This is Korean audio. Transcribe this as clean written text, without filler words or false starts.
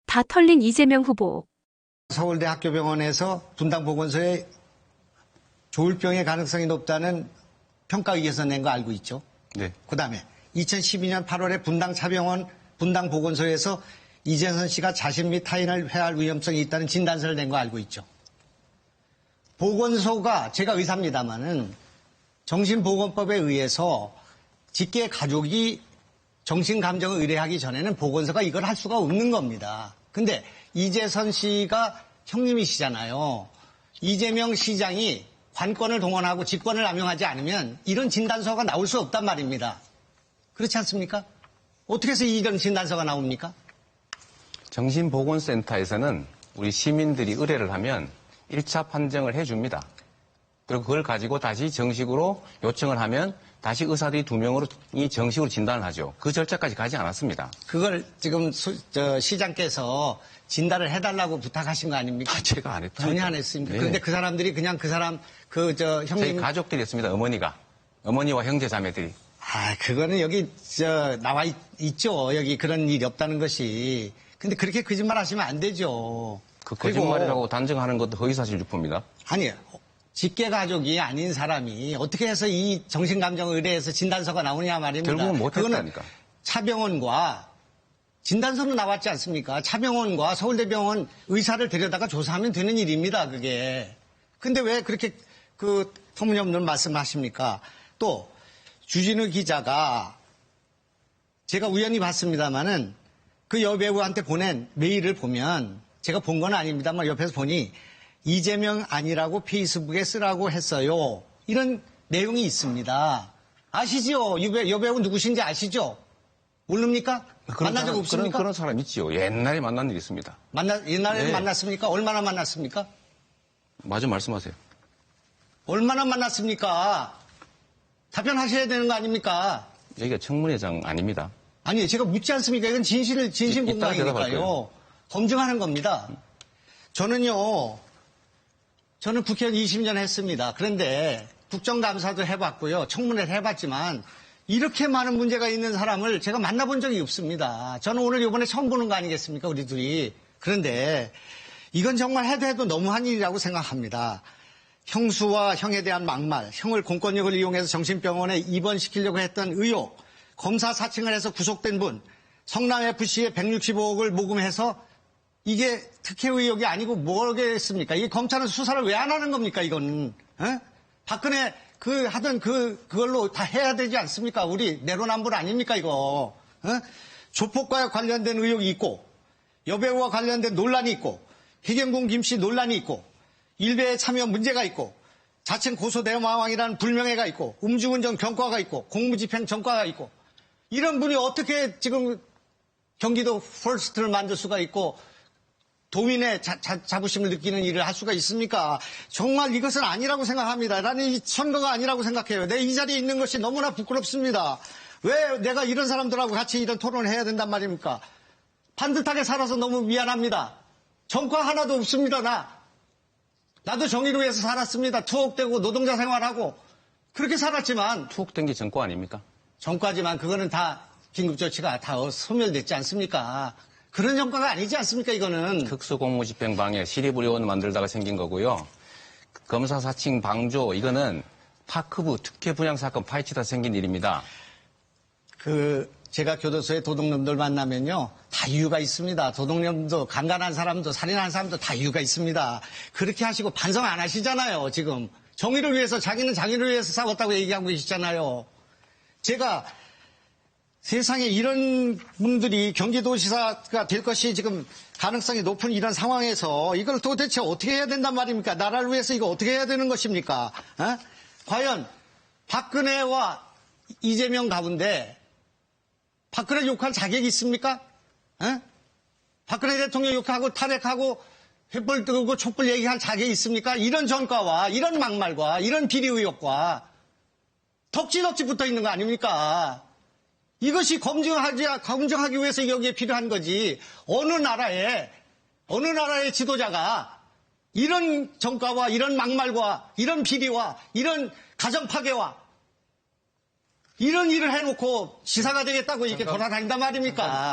다 털린 이재명 후보. 서울대 학교병원에서 분당보건소에 조울병의 가능성이 높다는 평가위에서 낸 거 알고 있죠? 네. 그다음에 2012년 8월에 분당차병원 분당보건소에서 이재선 씨가 자신 및 타인을 해할 위험성이 있다는 진단서를 낸 거 알고 있죠? 보건소가, 제가 의사입니다마는 정신보건법에 의해서 직계 가족이 정신감정을 의뢰하기 전에는 보건소가 이걸 할 수가 없는 겁니다. 근데 이재선 씨가 형님이시잖아요. 이재명 시장이 관권을 동원하고 직권을 남용하지 않으면 이런 진단서가 나올 수 없단 말입니다. 그렇지 않습니까? 어떻게 해서 이런 진단서가 나옵니까? 정신보건센터에서는 우리 시민들이 의뢰를 하면 1차 판정을 해줍니다. 그리고 그걸 가지고 다시 정식으로 요청을 하면 다시 의사들이 2명으로 정식으로 진단을 하죠. 그 절차까지 가지 않았습니다. 그걸 지금 시장께서 진단을 해달라고 부탁하신 거 아닙니까? 제가 안 했다니까. 전혀 안 했습니다. 네. 그런데 그 사람들이 그냥 그 사람 저희 형님 가족들이 했습니다. 어머니와 형제 자매들이. 그거는 여기 나와 있죠. 여기 그런 일이 없다는 것이. 근데 그렇게 거짓말 하시면 안 되죠. 그 그리고 거짓말이라고 단정하는 것도 허위사실 유포입니다. 아니요. 직계 가족이 아닌 사람이 어떻게 해서 이 정신감정 의뢰에서 진단서가 나오냐 말입니다. 결국은 못했다니까. 그거는 차병원과 진단서는 나왔지 않습니까? 차병원과 서울대병원 의사를 데려다가 조사하면 되는 일입니다. 그게. 근데 왜 그렇게 그 터무니없는 말씀하십니까? 또 주진우 기자가 제가 우연히 봤습니다마는 그 여배우한테 보낸 메일을 보면 제가 본 건 아닙니다만 옆에서 보니 이재명 아니라고 페이스북에 쓰라고 했어요. 이런 내용이 있습니다. 아시죠? 여배우 누구신지 아시죠? 모릅니까? 만난 적 없습니까? 그런 사람 있지요. 옛날에 만난 일 있습니다. 옛날에 네. 만났습니까? 얼마나 만났습니까? 마저 말씀하세요. 얼마나 만났습니까? 답변하셔야 되는 거 아닙니까? 여기가 청문회장 아닙니다. 아니, 제가 묻지 않습니까? 이건 진실 이따가 대답할게요. 공방이니까요. 검증하는 겁니다. 저는 국회의원 20년 했습니다. 그런데 국정감사도 해봤고요. 청문회를 해봤지만 이렇게 많은 문제가 있는 사람을 제가 만나본 적이 없습니다. 저는 오늘 이번에 처음 보는 거 아니겠습니까? 우리 둘이. 그런데 이건 정말 해도 너무한 일이라고 생각합니다. 형수와 형에 대한 막말, 형을 공권력을 이용해서 정신병원에 입원시키려고 했던 의혹, 검사 사칭을 해서 구속된 분, 성남FC에 165억을 모금해서 이게 특혜 의혹이 아니고 뭐겠습니까? 이게 검찰은 수사를 왜 안 하는 겁니까, 이거는? 에? 박근혜 그걸로 다 해야 되지 않습니까? 우리 내로남불 아닙니까, 이거? 에? 조폭과 관련된 의혹이 있고, 여배우와 관련된 논란이 있고, 해경궁 김씨 논란이 있고, 일베에 참여 문제가 있고, 자칭 고소대마왕이라는 불명예가 있고, 음주운전 경과가 있고, 공무집행 전과가 있고, 이런 분이 어떻게 지금 경기도 퍼스트를 만들 수가 있고, 도민의 자부심을 느끼는 일을 할 수가 있습니까? 정말 이것은 아니라고 생각합니다. 나는 이 선거가 아니라고 생각해요. 내 이 자리에 있는 것이 너무나 부끄럽습니다. 왜 내가 이런 사람들하고 같이 이런 토론을 해야 된단 말입니까? 반듯하게 살아서 너무 미안합니다. 전과 하나도 없습니다, 나도 정의를 위해서 살았습니다. 투옥되고 노동자 생활하고 그렇게 살았지만 투옥된 게 전과 아닙니까? 전과지만 그거는 다 긴급조치가 다 소멸됐지 않습니까? 그런 전과가 아니지 않습니까, 이거는. 특수공무집행방해 시립의료원 만들다가 생긴 거고요. 검사 사칭 방조 이거는 파크부 특혜 분양 사건 파헤치다 생긴 일입니다. 제가 교도소에 도둑놈들 만나면요. 다 이유가 있습니다. 도둑놈도 강간한 사람도 살인한 사람도 다 이유가 있습니다. 그렇게 하시고 반성 안 하시잖아요, 지금. 정의를 위해서 자기는 자기를 위해서 싸웠다고 얘기하고 계시잖아요. 제가 세상에 이런 분들이 경기도지사가 될 것이 지금 가능성이 높은 이런 상황에서 이걸 도대체 어떻게 해야 된단 말입니까? 나라를 위해서 이거 어떻게 해야 되는 것입니까? 과연 박근혜와 이재명 가운데 박근혜 욕할 자격이 있습니까? 박근혜 대통령 욕하고 탈핵하고 횃불 뜨고 촛불 얘기할 자격이 있습니까? 이런 전과와 이런 막말과 이런 비리 의혹과 덕지덕지 붙어 있는 거 아닙니까? 이것이 검증하기 위해서 여기에 필요한 거지. 어느 나라의 지도자가 이런 전과와 이런 막말과 이런 비리와 이런 가정 파괴와 이런 일을 해놓고 지사가 되겠다고 이렇게 돌아다닌단 말입니까?